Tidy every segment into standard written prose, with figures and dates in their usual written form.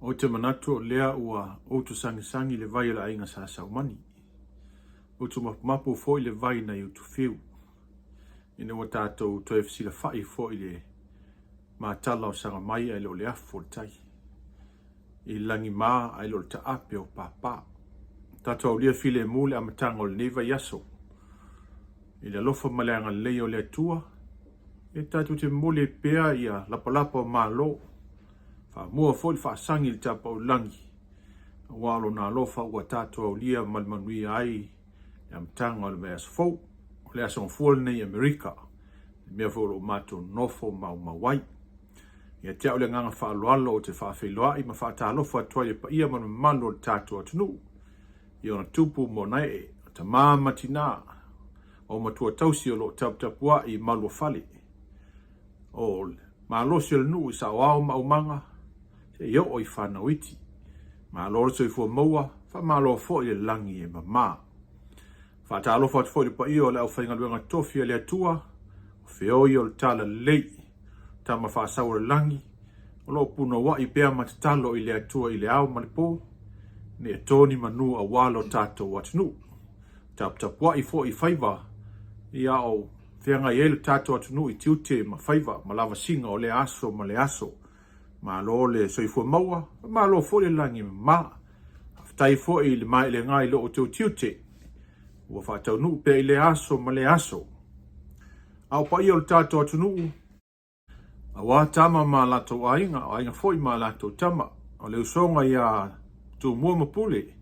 O te manatu lea ua o tu sangi le vai la inga sa saumani. O tu mapu foi le vai na tu fiu. Ina wa tātou to e la fai foi le mātala o sanga mai ai lo le afo tai. I langi mā ai lo ta ape o pāpā. Tātou lia file mule a matanga o le neva yaso. I le lofa maleanga leo le atua. E tātou te mule pea ia lapalapa o mālo. Fa mua foi fa sangi le tapa o langi. Walo na lofa ua tātou au lia malmanui ai. Ia matanga o le mea sfou. O le asong fuol nei Amerika. Mea fo lo mato nofo mau mawai. Ia tia o le nganga wha aloalo o te wha whailoa i ma wha tā lofa atua i pa ia manu malo le tātou atunu. I ona tupu mo nae o ta māmatina. O matua tausi o lo tapua i malua fale. O malosi o le nuu i sa wao maumanga. Te iau o i whanawiti. Malo so i fua maua. Wha malo fo i le langi e mamā. Wha tā alofa atu fo i pa ia o le au whainga luenga tofi le atua. Whio i o le tala lei. Tama wha saura langi. O lo puna wa i bea matatalo i le atua i le au malipo. Ne toni manu a walo tato watunu. Tapua i fo i whaiva. Ia o whianga i ele tato watunu i tiute ma whaiva. Ma lava singa o le aso ma le aso. Ma lo le soifua maua. Ma lo fo le langi ma. Aftai fo i le mai le ngai lo o tiute. Ua whatau nu pe i le aso ma le aso. Au pa i o le tato watunu. A wā tama mā lato ainga, o ainga foi mā lato tama. O le usonga ia tu mua mapule.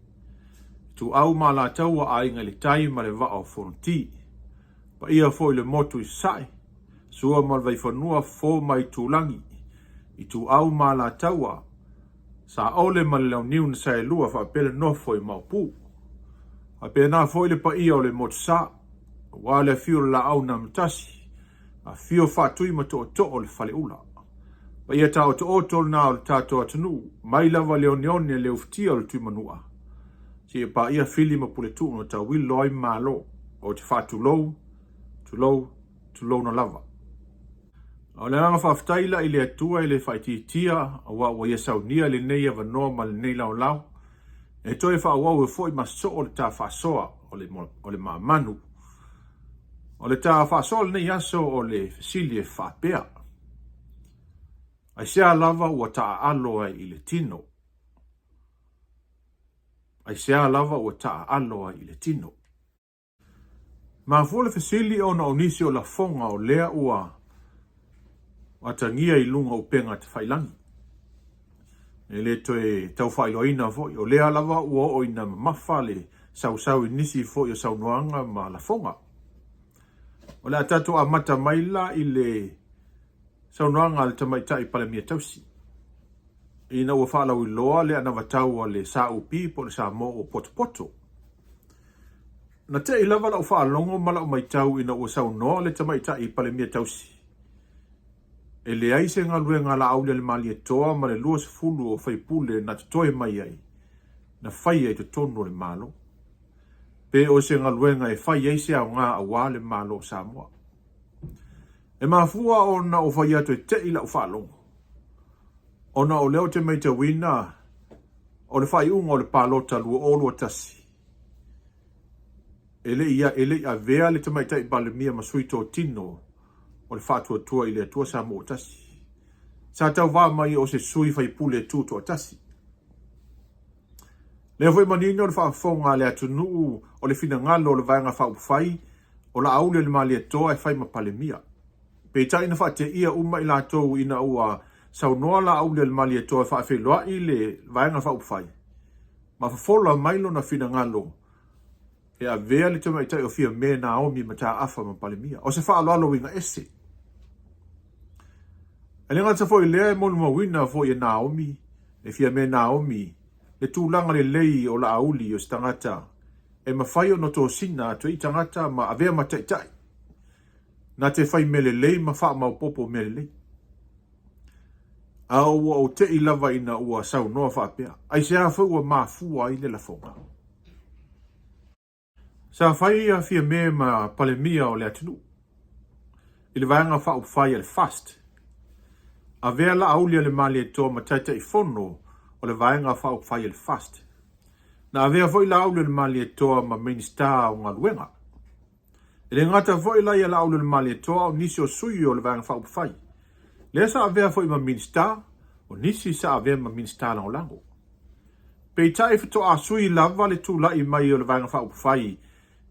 Tu au mā latau a ainga le tai ma le vaa o fonti. Pa ia foi le motu i sai. Sua mal vai whanua fo mai tūlangi. I tu au mā latau a. Sa ole ma le lau niu na sai lua wha pele no foi maupu. A pe nā foi le pa ia o le motu sa. Wa le fiu la au na mtasi. A fio whatui ma to o le whale ula. Pa ia tau to na o le tato atanu, mai lava leo neone leo ftia o le tui manua. Si e pa ia fili ma pule tu no tau wil loi malo, o te whatu lou na lava. O le anga whaftaila i le atua i le whaititia, a wa ia saunia le nei ava norma le nei lau lau, e toi wha wau e foi ma so o le ta whasoa o le mamanu. O le tā whaasol nei aso o le fesilie whapea. Aisea lava ua taa aloa i le tino. Aisea lava ua taa aloa i le tino. Ma fua le fesili o na onisi o la fonga o lea ua atangia i lunga o penga te whailangi. E le toe tau whailoina foi. O lea lava ua o ina mafa le sau i nisi foi o saunoanga ma la fonga. O le atato a mata maila i le saunoanga le tamaita i palemia tausi. Ina ua whaalau i loa le anavatau a le sa upi po le sa mo o poto. Na te i lava lau whaalongo mala o maitau ina ua saunoa le tamaita i palemia tausi. E le aise ngā luenga la au le mali e toa ma le lua se fulu o whaipule na te toe mai ai. Na whai ai te tono le malo. Pe o se ngā luenga e whai eise au ngā awa le malo Samoa. E mafua o na o whai atu e te ila o whalongo. O na o leo te meita wina, o le whai unga o le palota lua o lua tasi. Ele ia vea le te meita i balemia masuito o tino, o le whatua tua i le atua Samoa tasi. Sa tau wā mai o se sui whai pule tuto o tasi. Leo fwe manino le whaafonga le atunu o le fina ngalo o le vaenga whaupwhai o la aule le mali atoa e whai mapalemia. Pe tai na whate ia uma i la tou ina ua saunoa la aule le mali atoa e whaafeloa i le vaenga whaupwhai. Ma whafola mailo na fina ngalo e a vea le tama i tai o fia me na aomi ma taa afa mapalemia. O se whaaloalo winga ese. E le ngata fo i lea e monu mawina fo i Naomi e fia me Naomi le tūlanga le lei o la auli o stangata, e mawhai o no tō sina to i tangata ma avea ma tai. Na te whai mele lei ma wha mau popo mele lei. A ua o te i lava ina ua sau noa whapea, ai se a whau ma fua i le la fonga. Sa whai a fia me ma palemia o le atinu. I le vaenga wha upwhai al fast. A vea la aulia le mali e tō ma taita i fono, o le vaenga whao whai le fast. Na avea foi la aule le mali e toa ma minister o ngā luenga. E le ngata foi la ia la aule le mali e toa o nisi o sui o le vaenga whao whai. Le sa avea foi ma minister o nisi sa avea ma minister lango lango. Pei tai fito a sui lava le tu lai mai o le vaenga whao whai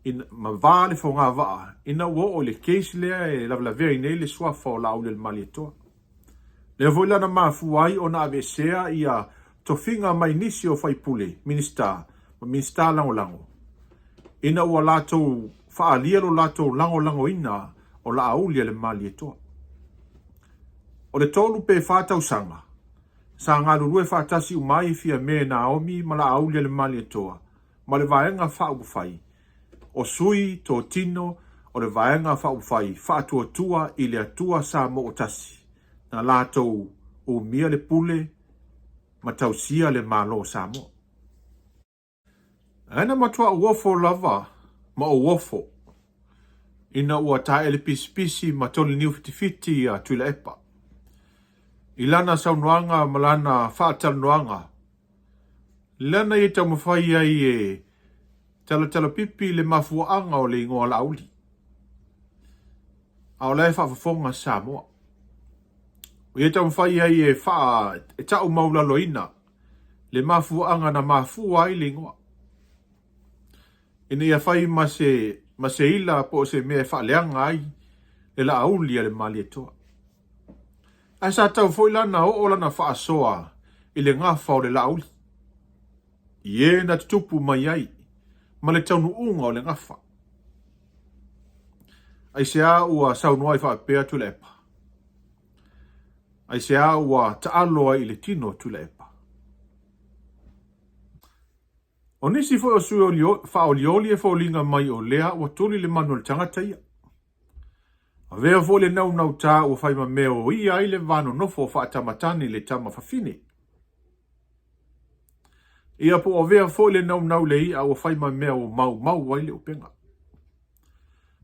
in ma vale fo ngā waa. Ina wo o le keisi lea e lava la vea i nei le swafa o la aule le mali e toa. Le voi lana mafuai o na Aisea ia tofinga mai nisi o faipule, minister lango lango. Ina ua lato faalia lo lato lango ina o la aulia le mali e toa. O le tolu pe fatau sanga. Sa ngā lulue fatasi umai fia me Naomi ma la aulia le mali e toa. Ma le vaenga fau fai. O sui to tino o le vaenga fau fai. Faatua tua i le atua sa mo o tasi. Na lato o mia le pule ma tausia le malo sa mo. Ana matua uofo lava ma uofo. Ina ua tae le pisipisi ma toli niu fitifiti a tuila epa. Ilana saunuanga malana whaatanuanga. Lana i tau mawhai ai e tala pipi le mafuanga o le ingoa lauli. Ao lai whaafafonga sa moa. Ia tau mawhai ai e wha e tau maulaloina. Le mafuanga na mafua ai le ingoa. Ina ia whai ma se ila po se mea whaaleanga ai le la aulia le mali e toa. Ai sa tau foi lana o lana whaasoa i le ngafa o le la auli. Ie na tutupu mai ai ma le taunu unga o le ngafa. Aisea ua saunuai whaapea tu le epa. Aisea ua taaloa i le tino tu le epa. O nisi foi o sui whaolioli e whaolinga mai o lea ua tuli le manu le tangata ia. A vea fo le nau tā ua whaima mea o ia ai le vano nofo whaatamatani le tama whawhine. Ia po o vea fo le nau le ia ua whaima mea o mau ai le upenga.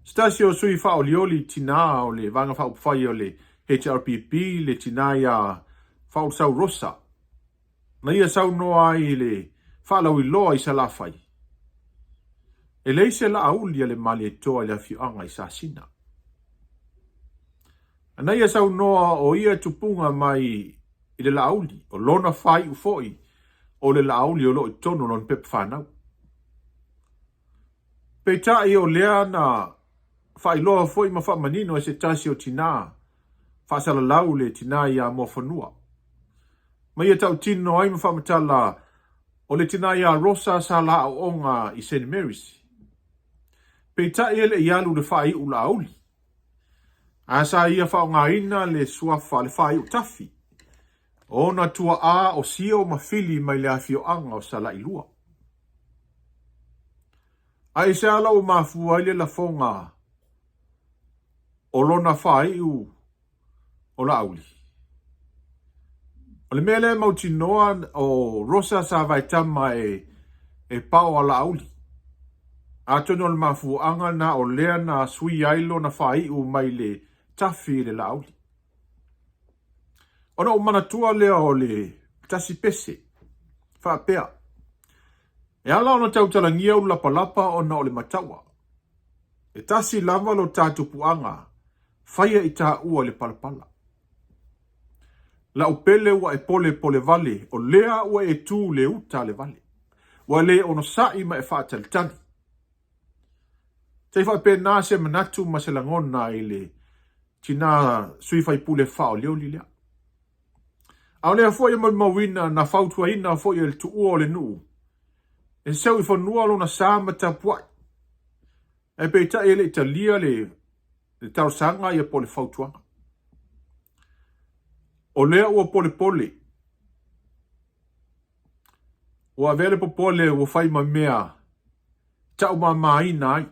Stasi o sui whaolioli tina o le vanga whaupwhai o le HRPP le tina ia whausau rosa. Na ia sau noa ai le whalau i loa i sa la whai. E leise la aulia le mali e toa le awhianga i sa sina. Ana ia sau noa o ia tupunga mai i le lauli o lona whai u foi o le lauli o lo i tono non pep whanau. Peita i o lea na whai loa foi ma wha manino e se tasi o tina whaasala lau le tina ia mo whanua. Ma ia tau tino ai ma wha matala o le tina ia rosa sa la o onga i St. Mary's. Peita i le ialu le whai u lauli. Asa ia whao ngā ina le suafa le whai u tafi. O na tua a o sio mawhili mai le awhio anga o sala ilua. Aisea lau mafua ile la fonga o lona whai u o la auli. O le mele mautinoa o rosa sa vaitama e pao a la auli. Atono le mafua anga na o lea na sui ailo na whai u mai le tafi le lauli. Ona o manatua lea o le tasi pese. Whaapea. E ala ona tautalangia u lapalapa ona o le matawa. E tasi lava lo tātupuanga. Whaia i tā ua le palapala. La upele ua e pole vale. O lea ua e tū le uta le vale. Wa le ono sai ma e whaatalitani. Tei whaapea nā se manatu ma se langona i le tina sui fai pule whao leo li lea. Au lea fwoi mawina na whautua ina fwoi el tu ua o le nuu. E seu i whanua lo na sāma ta puai. E peita ele italia le tau sanga i a pole whautuanga. O lea ua pole. Ua vele po pole ua whai ma mea tau ma maina ai.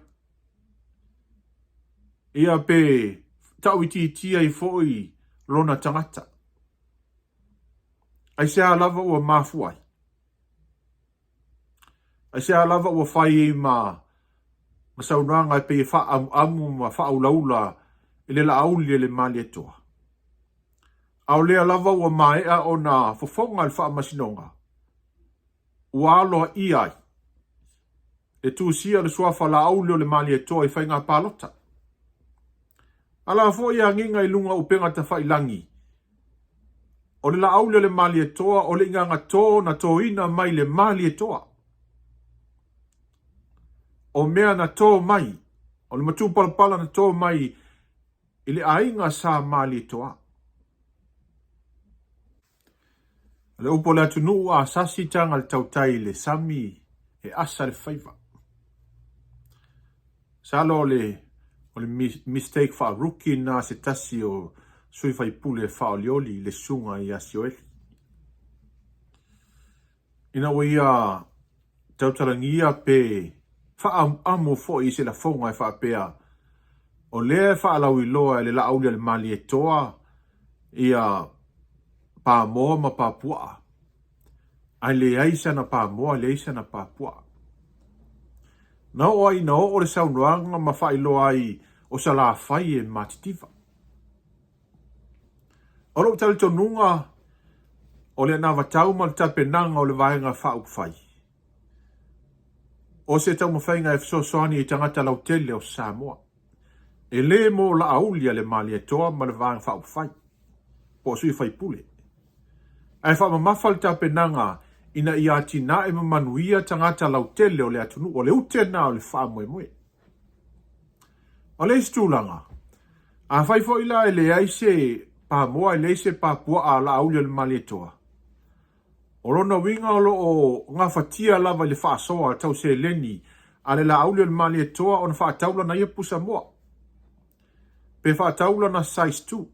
Ia pe tau iti ai fwoi lona tangata. Aisea lava ua mafuai. Aisea lava ua whai ma saunanga e pe wha amu ma wha aulaula ele la auli ele mali etoa. Au lea lava ua maea o na fofonga le wha masinonga. ua aloa ia ai. E tusia le suafa la aulio le mali e toa i whainga palota. Ala fo ia nginga i lunga upenga ta whailangi. O le la aulio le mali e toa, o le inganga tō na tō ina mai le mali e toa. O mea na tō mai, o le matu palapala na tō mai, i le ainga sa mali e toa. Le upo le atunu a sasi tanga le tautai le sami e asa le whaiva. Salo le mistake wha ruki na se tasi o sui whai pule wha olioli le sunga i asioeli. Ina o ia tautarangia pe wha amo fo i se la fonga e wha pea. O lea wha alau i loa le la aulia le mali e toa ia pa moa ma pa pua. Ai le aisa na pa moa, le aisa na pa pua. Na o ai na o le saunuanga ma wha ilo ai o sa la whai e matitiva. O lo tali tonunga o le na watau ma le tapenanga o le vaenga wha upwhai. O se tau mawhainga e fsosoani i tangata lautele o Samoa. E le mo la aulia le mali e toa ma le vaenga wha upwhai. Po sui whai pule. Ai wha mamawha le tapenanga ina i ati na e mamanuia tangata lautele o le atunu o le ute na o le wha mwe mwe. O le istulanga, a whaifo ila e le aise pa moa e le aise pa pua a la aulia le mali e toa. O rona winga o lo o ngā whatia lava le wha soa tau se leni a le la aulia le mali e toa o na wha taula na ia pusa moa. Pe wha taula na size 2.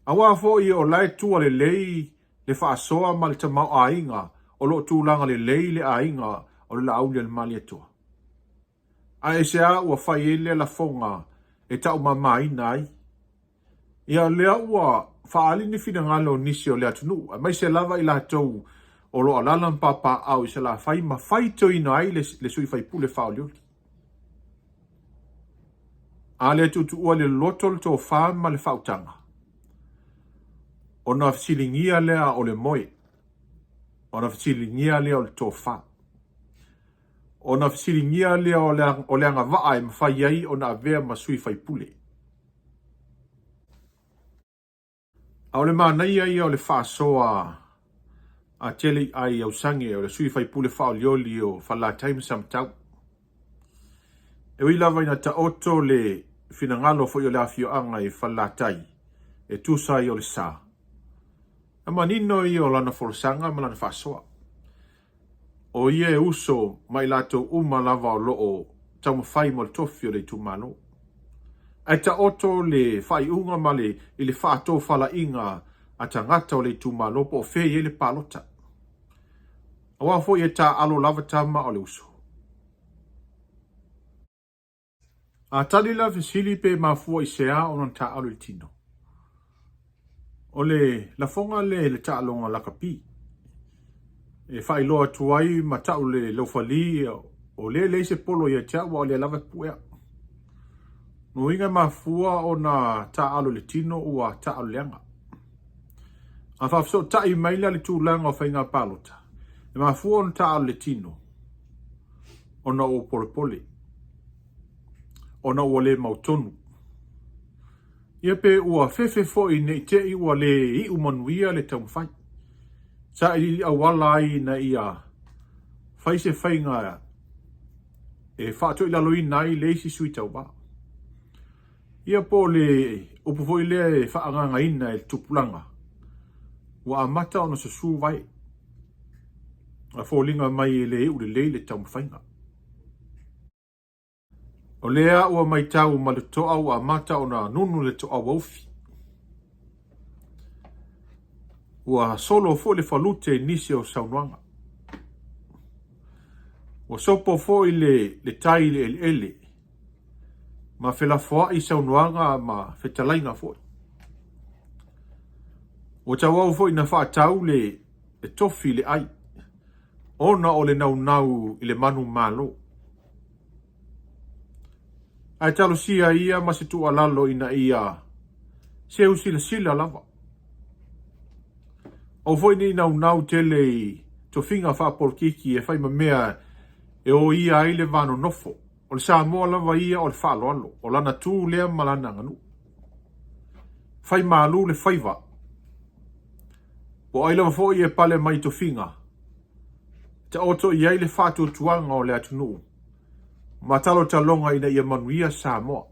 A wafo i o lai tua le lei le wha soa ma le tamau a inga o lo tūlanga le lei le a inga o le la aulia le mali e toa. Aisea ua whai ele la fonga e tau mamai nai. Ia lea ua whaali ni whina ngalo nisi o lea tunu. A mai se lava i la tau o lo alalan papa au i se la whai ma whai to ina ai le sui whai pule whao lioli. A lea tutu ua le lotol to wha ma le whautanga. O na fsilingia lea o le moe. O na fsilingia lea o le to wha. O na fsilingia lea o le anga waa e mawhai ai o na avea ma sui whai pule. A o le mānai ai o le wha soa a tele ai au sange o le sui whai pule wha o lioli o whala taim samtau. E ui lava ina ta oto le finangalo fo i o le afio anga i whala tai e tusa i o le saa. A manino i o lana folosanga ma lana wha soa. O ie e uso mai lato uma lava o loo tau mawhai mo le tofi o le tumalo. Ai ta oto le whai unga ma le i le whaato whala inga a tangata o le tumalo po o whei e le palota. A wafo i e ta alo lava tama o le uso. A talila fisili pe mafua i sea o non ta alo le tino. O le la fonga le ta alonga lakapi. E whai loa tuai ma tau le laufali o le se polo i a tia wa o le lava puea. No inga mafua o na ta alo le tino ua ta alo leanga. A whafso ta i maila le tūlanga o whainga palota. E mafua o na ta alo le tino. O na o polepole. O na ua le mautonu. Ia pe ua fefe fo i nei te i ua le i umanuia le taumwhai. Sa i awala ai na ia whai se whainga e whaato i laloi nai le isi sui tau ba. Ia po le upufoi le e whaanganga ina e tupulanga. Wa amata ona sa su vai. A fōlinga mai e le ure le taumwhainga. O lea ua mai tau ma le toa ua amata ona nunu le toa waufi. Ua solo fo le falute nisi o saunuanga. Ua sopo fo i le tai le ele. Ma fela foa i saunuanga ma fetalainga fo. Ua tawau fo i na faa tau le tofi le ai. Ona o le nau i le manu malo. Ai talo sia ia ma se tu alalo ina ia. Se usila sila lava. O foi ni nau tele to finga fa polkiki e fai mamea e o ia ai le vano nofo. O le Samoa lava ia o le whaaloalo. O lana tū lea malana nganu. Fai malu le faiva. Po ai lava fo ia pale mai to finga. Te oto ia i le whātua tuanga o le atunu. Matalo talonga ina ia manuia Samoa.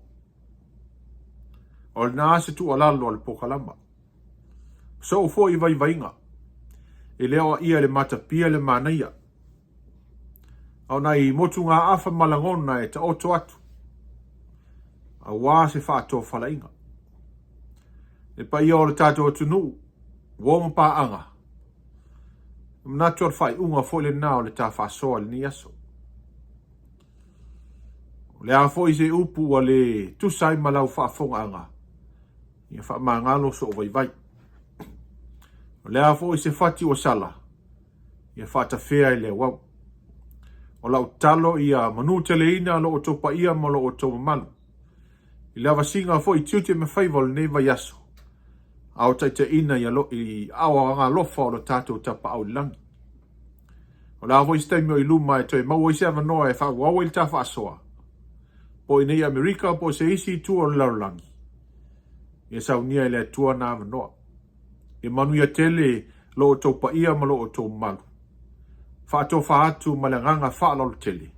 O le nāse tu alalo le pokalama. So fo i vai vainga. E leo ia le matapia le manaia. Au nai motu ngā afa malangona e ta oto atu. A wā se whātua whalainga. E pa ia o le tātou atunu. Woma pā anga. Mnatu al whai unga fo le nao le tā whasoa le ni aso. Le a fo i se upu a le tusai malau whaafonga anga. Ia wha mangalo so vai vai. Le a fo i se whati o sala. Ia whata whea i le wau. O lau talo ia manu tele ina lo o topa ia ma lo o toma malu. I lava singa fo i tiute me whaiva le neva yaso. Au taita ina ia lo i awa ngā lofa o lo tātou tapa au langi. O la fo i staimio i luma e toi mau i se avanoa e whawawa i ta whaasoa. Po i nei Amerika po se isi tua o lau langi. Ia saunia i le tua na avanoa. I manuia tele lo o topa ia ma lo o toma malu. Whaato whaatu malanganga whaalolo tele.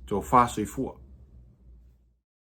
Tō whaasai fua.